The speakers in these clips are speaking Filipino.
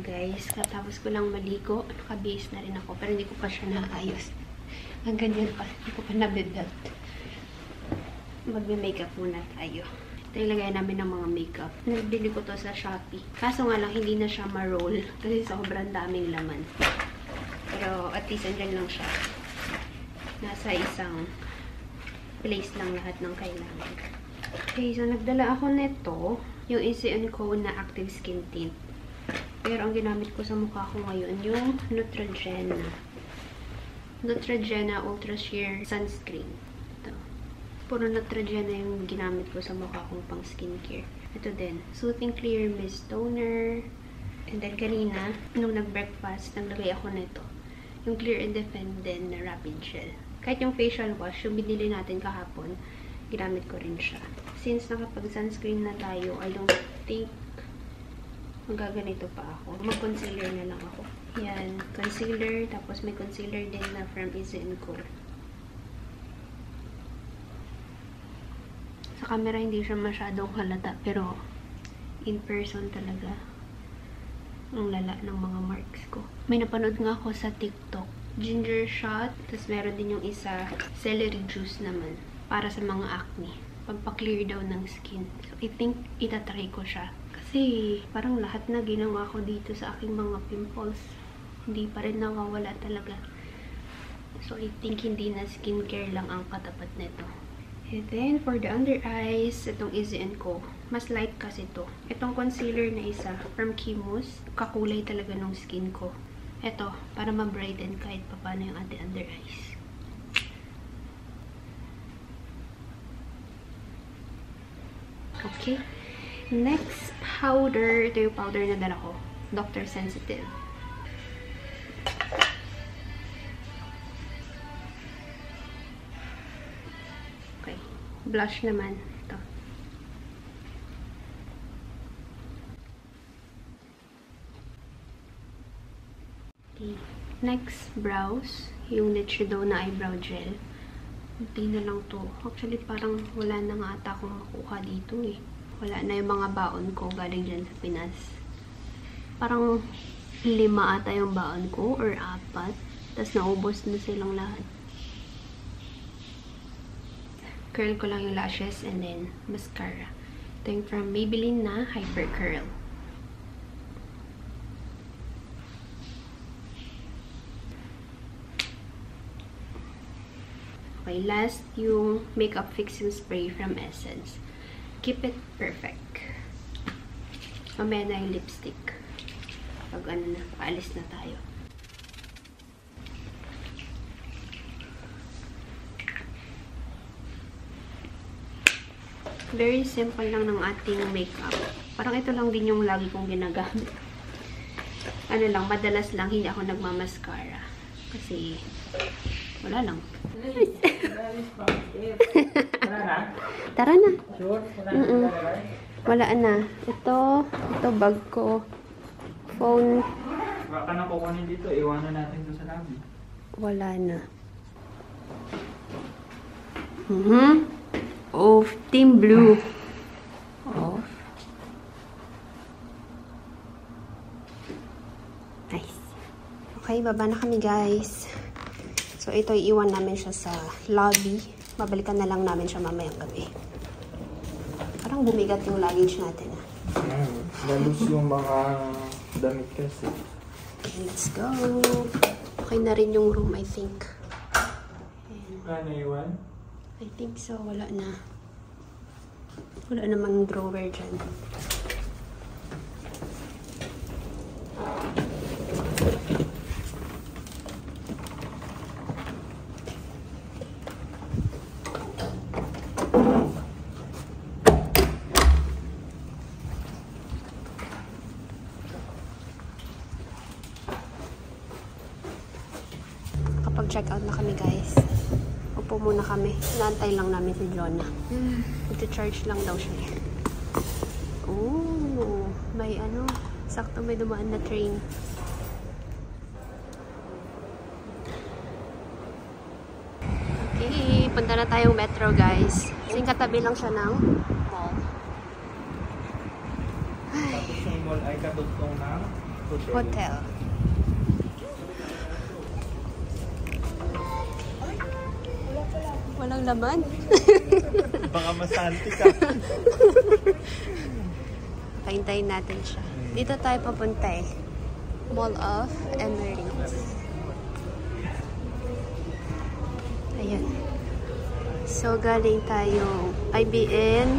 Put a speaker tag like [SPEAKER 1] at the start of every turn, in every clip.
[SPEAKER 1] guys. Katapos ko lang maligo. Nakabihis na rin ako. Pero hindi ko pa siya naayos. Ang ganyan pa. Hindi ko pa nabibelt. Magme-makeup muna tayo. Ito yung lagay namin ng mga makeup. Nabili ko to sa Shopee. Kaso nga lang, hindi na siya ma-roll. Kasi sobrang daming laman. Pero at least andyan lang siya. Nasa isang place lang lahat ng kailangan. Okay, so nagdala ako nito. Yung Easy & Co na Active Skin Tint. Pero ang ginamit ko sa mukha ko ngayon, yung Neutrogena. Neutrogena Ultra Sheer Sunscreen. Ito. Puro Neutrogena yung ginamit ko sa mukha kong pang skincare. Ito din. Soothing Clear Mist Toner. And then kanina, nung nag-breakfast, naglagay ako nito. Yung Clear and Defend din na Rapid Gel. Kahit yung facial wash, yung binili natin kahapon, ginamit ko rin siya. Since nakapag-sunscreen na tayo, I don't think magaganito pa ako. Mag-concealer na lang ako. Yan, concealer. Tapos may concealer din na from Easy & Co. Sa camera, hindi siya masyadong halata. Pero, in person talaga, ang lala ng mga marks ko. May napanood nga ako sa TikTok. Ginger shot. Tapos meron din yung isa, celery juice naman. Para sa mga acne. Pagpa-clear daw ng skin. So, I think, itatry ko siya. Kasi, parang lahat na ginawa ko dito sa aking mga pimples. Hindi pa rin nawawala talaga. So, I think, hindi na skincare lang ang katapat nito. And then, for the under eyes, itong Easy & Co. Mas light kasi to. Itong concealer na isa, from Kimos. Kakulay talaga ng skin ko. Ito, para ma-brighten kahit paano yung ating under eyes. Okay. Next powder. Ito yung powder na dala ko. Dr. Sensitive. Okay. Blush naman. Ito. Okay. Next, brows. Yung Lechido na eyebrow gel. Hindi na lang to. Actually, parang wala na nga ata akong makuha dito eh. Wala na yung mga baon ko galing dyan sa Pinas. Parang 5 ata yung baon ko or 4. Tapos naubos na silang lahat. Curl ko lang yung lashes and then mascara. Ito yung from Maybelline na Hyper Curl. Okay, last yung makeup fixing spray from Essence. Keep it perfect. Mamaya na yung lipstick. Pag ano na, paalis na tayo. Very simple lang ng ating makeup. Parang ito lang din yung lagi kong ginagamit. Ano lang, madalas lang hindi ako nagmamaskara. Kasi, wala lang. Tara na. Wala na. Ito bag ko. Phone.
[SPEAKER 2] Baka na kukunin dito. Iwanan natin doon sa lobby.
[SPEAKER 1] Wala na. Off. Team Blue. Off. Nice. Okay, baba na kami guys. So, ito iiwan namin siya sa lobby. Babalikan na lang namin siya mamayang gabi. Parang bumigat yung luggage natin.
[SPEAKER 2] Lalus yung mga damit kasi.
[SPEAKER 1] Okay, let's go. Okay na rin yung room, I think.
[SPEAKER 2] Ano iwan?
[SPEAKER 1] I think so. Wala na. Wala namang drawer dyan. Check out na kami guys. Upo muna kami. Naantay lang namin si Jonah. Ito-charge lang daw siya. Oh, may ano. Sakto may dumaan na train. Okay, punta na tayong metro guys. Kasing katabi lang siya ng mall.
[SPEAKER 2] Tapos yung mall ay kadugtong ng
[SPEAKER 1] Hotel. Walang laman.
[SPEAKER 2] Baka masanti ka.
[SPEAKER 1] Pahintayin natin siya. Dito tayo papunta eh. Mall of Emirates. Ayan. So, galing tayo IBN.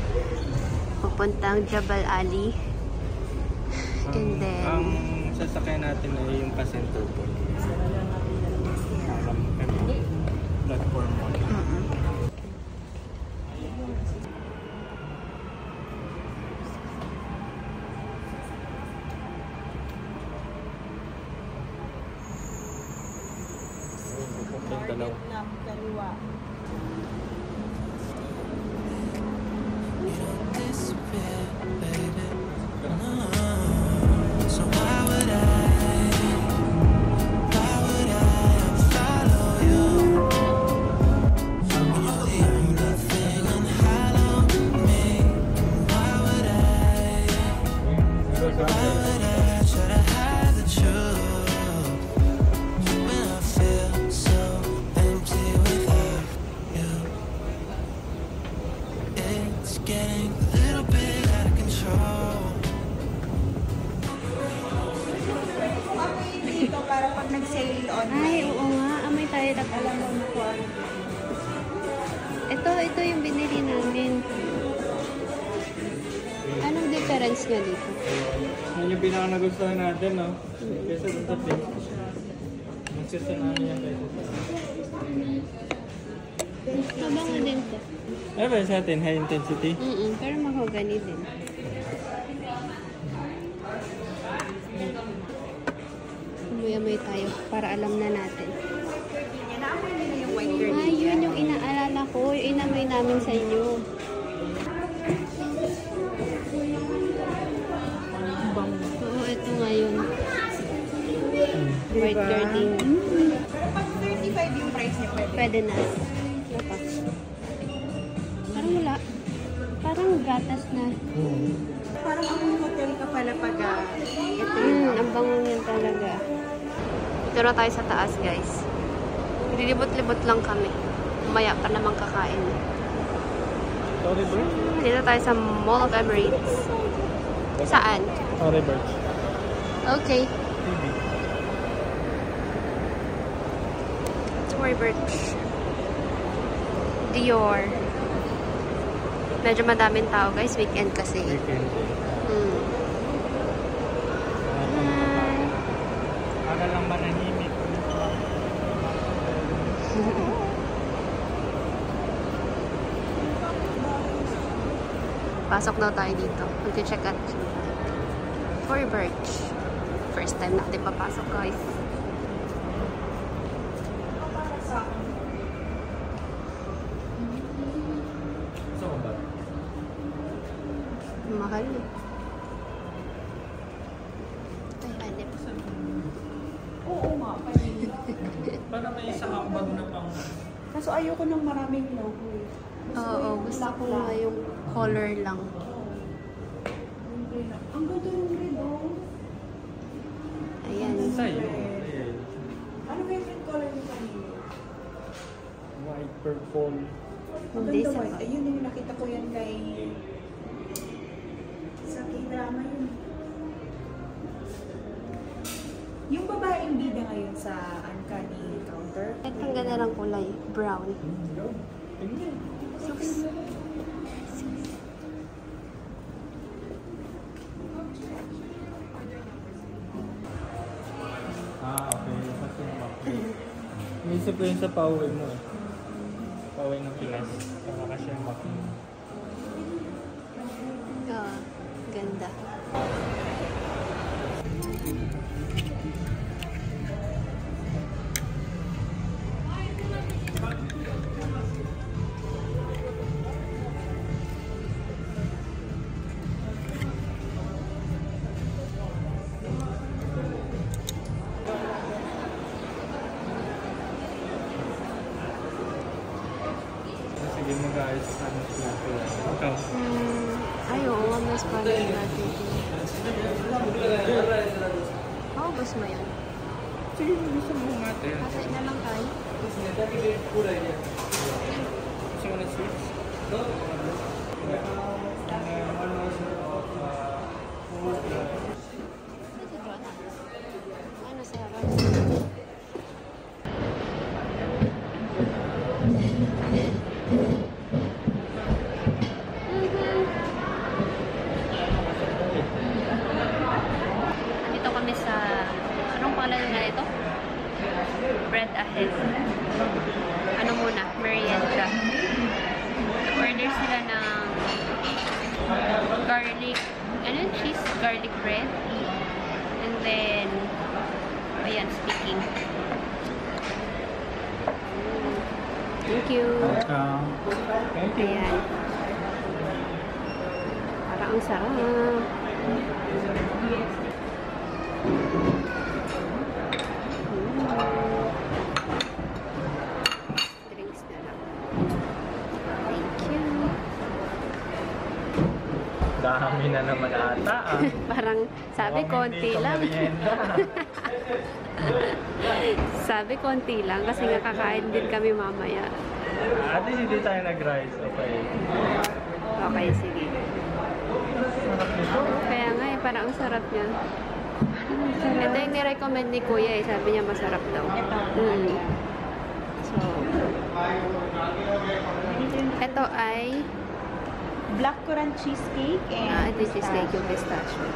[SPEAKER 1] Papuntang Jabal Ali. And then...
[SPEAKER 2] Ang sasakyan natin ay yung passenger po. Platform 1.
[SPEAKER 3] Vietnam kaliwa. Para pag nag-sale online.
[SPEAKER 1] Ay, oo nga. Amay tayo alam mo nakuha. Ito yung binili namin. Anong difference niya dito?
[SPEAKER 2] Yan yung pinaka nagustuhan natin, no? Kesa dun sa pink. Magsisa namin yan kayo.
[SPEAKER 1] Mabango din to.
[SPEAKER 2] Ano ba sa atin? High intensity?
[SPEAKER 1] Pero mahogany din. Amoy-amoy tayo para alam na natin.
[SPEAKER 3] Naamoy nila yung white girl.
[SPEAKER 1] Ay, yun yung inaalala ko. Yung inamoy namin sa inyo. Oo, ito nga yun. White gardenia.
[SPEAKER 3] Pero pag 35 yung price niya, pwede.
[SPEAKER 1] Pwede na. Ano pa? Parang wala. Parang gatas na.
[SPEAKER 3] Parang ang hotel ka pala pag ito
[SPEAKER 1] Ang bango niyan talaga. Dito na tayo sa taas, guys. Lilibot-libot lang kami. Umaya pa naman kakain.
[SPEAKER 2] Sorry, Birch?
[SPEAKER 1] Dito tayo sa Mall of Emirates. Saan?
[SPEAKER 2] Sorry, Birch.
[SPEAKER 1] Okay.
[SPEAKER 2] TV.
[SPEAKER 1] Tory Burch. Dior. Medyo madaming tao, guys. Weekend kasi.
[SPEAKER 2] Weekend.
[SPEAKER 1] Hi.
[SPEAKER 2] Para lang manahimik.
[SPEAKER 1] Pasok daw tayo dito. Mag-check out. Tory Burch. First time natin papasok, guys.
[SPEAKER 2] Saan ba?
[SPEAKER 1] Mahal eh. Ay, hanip.
[SPEAKER 3] Oo nga, pwede.
[SPEAKER 2] Para may isang ambag na pang...
[SPEAKER 3] Kaso ayoko ng maraming logo eh.
[SPEAKER 1] Oo, gusto ko nga yung color lang.
[SPEAKER 3] Ang ganda yung red, oh.
[SPEAKER 1] Ayan.
[SPEAKER 2] Sa'yo.
[SPEAKER 3] Ano favorite color niyo kanina?
[SPEAKER 2] White, purple.
[SPEAKER 3] Ang
[SPEAKER 1] Hindi
[SPEAKER 3] ganda
[SPEAKER 1] sa
[SPEAKER 3] white. Ayun yung nakita ko yan kay... Sa K-drama yun. Yung babaeng bida ngayon sa Uncanny Counter.
[SPEAKER 1] Ito ang ganda ng kulay. Brown.
[SPEAKER 2] Tingnan. Okay. Kasi Inisip ko yun sa Pauwi mo eh. Pauwi ng Pinas. Para kasi yung makin.
[SPEAKER 1] Ganda.
[SPEAKER 2] Sige mo guys. Ano sila ko yan. Ikaw.
[SPEAKER 1] Ay, oo. Mas parang natin. Tapos mo yun.
[SPEAKER 2] Sige, gusto mo natin.
[SPEAKER 1] Kasi na lang tayo.
[SPEAKER 2] Gusto mo na sweets?
[SPEAKER 1] Ano sa Dito kami sa anong pangalan nga ito? Bread ahead. Ano muna? Merienda. Order sila ng garlic, ano yun? Cheese garlic bread. And then, ayan, speaking. Thank you.
[SPEAKER 2] Thank you.
[SPEAKER 1] Ayan. Parang ang sarap. Drinks na lang. Thank you.
[SPEAKER 2] Dami na naman ata.
[SPEAKER 1] Parang sabi konti lang. Sabi konti lang kasi nga kakain din kami mamaya.
[SPEAKER 2] At least hindi tayo nag-rice. Okay.
[SPEAKER 1] Okay, sige.
[SPEAKER 2] Sarap nito.
[SPEAKER 1] Kaya nga eh, parang ang sarap niya. Ito yung nirecommend ni Kuya eh. Sabi niya masarap daw. So, ito ay
[SPEAKER 3] Blackcurrant cheesecake and
[SPEAKER 1] ito cheesecake yung pistachio.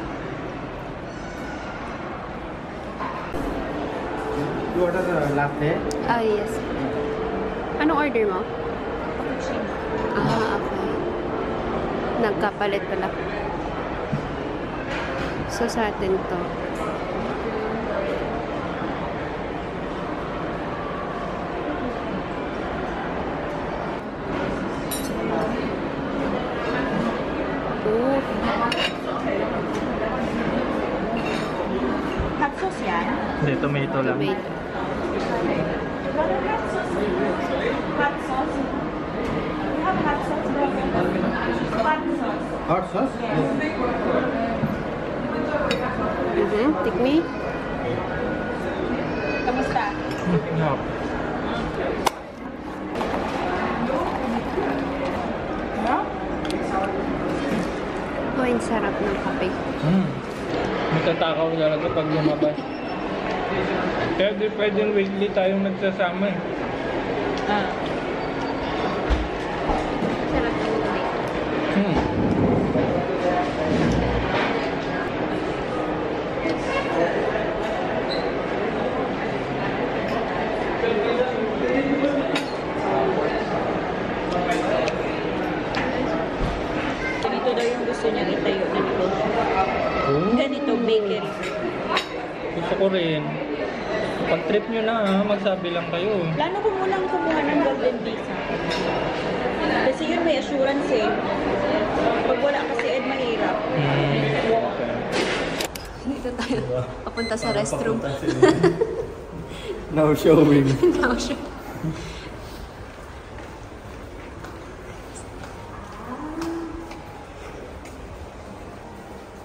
[SPEAKER 2] You order the latte?
[SPEAKER 1] Ah, yes. Anong order mo?
[SPEAKER 3] cappuccino.
[SPEAKER 1] Okay. Nagkapalit pala. So, sa atin to.
[SPEAKER 3] Hot sauce yan?
[SPEAKER 2] Hindi, tomato lang.
[SPEAKER 1] Tomato.
[SPEAKER 3] Hot sauce? Hot sauce? You have hot sauce, brother? Hot sauce.
[SPEAKER 2] Hot sauce?
[SPEAKER 1] Take me.
[SPEAKER 3] Kamusta?
[SPEAKER 2] No.
[SPEAKER 3] No?
[SPEAKER 1] Oh, ang sarap ng kape.
[SPEAKER 2] Matatakaw talaga pag lumabas. Kaya di pwedeng weekly tayong magsasama eh.
[SPEAKER 1] Sarap ng kape.
[SPEAKER 3] Ganito daw yung gusto niya itayo na negosyo. Ganito, bakery.
[SPEAKER 2] Gusto ko rin. Pag trip nyo na magsabi lang kayo.
[SPEAKER 3] Plano ko munang kumuha ng golden visa. Kasi yun may assurance eh. Pag wala kasi Ed, mahirap.
[SPEAKER 2] Okay.
[SPEAKER 1] Dito tayo. Papunta sa restroom.
[SPEAKER 2] Now showing.
[SPEAKER 1] Now siya.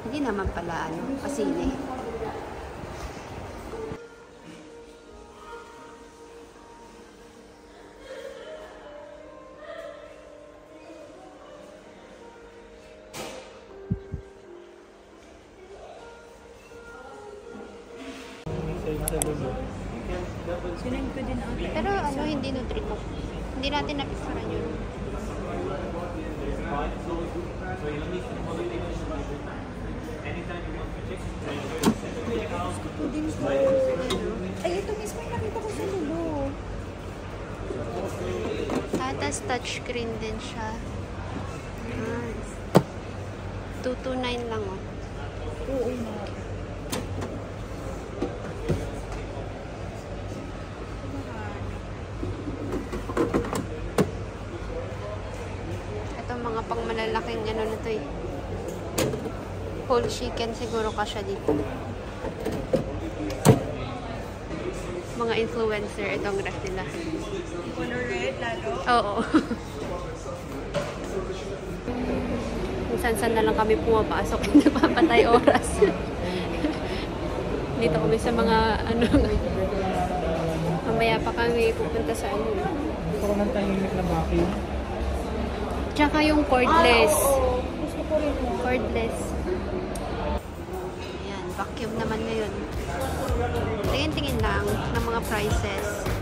[SPEAKER 1] Hindi naman pala kasine.
[SPEAKER 3] Sinend ko din ang
[SPEAKER 1] Pero hindi Nutri-Cook. Hindi natin napicturan yun.
[SPEAKER 3] Ay, ito mismo yung nakita ko sa lulo.
[SPEAKER 1] Tapos touchscreen din siya. 229 lang oh.
[SPEAKER 3] Oo nga.
[SPEAKER 1] Ito mga pang malalaking ano na to eh. Whole chicken siguro kasya dito. Mga influencer, itong ref nila.
[SPEAKER 3] Color red, lalo.
[SPEAKER 1] Oo. Minsan-san na lang kami pumapasok. Nagpapatay oras. Dito kami sa mga, ano, mamaya pa kami pupunta sa ano.
[SPEAKER 2] Gusto ko ng tahimik na vacuum.
[SPEAKER 1] Tsaka yung cordless.
[SPEAKER 3] Gusto ko rin mo.
[SPEAKER 1] Cordless. Ayan, vacuum naman ngayon. Tingin-tingin lang ng mga prices.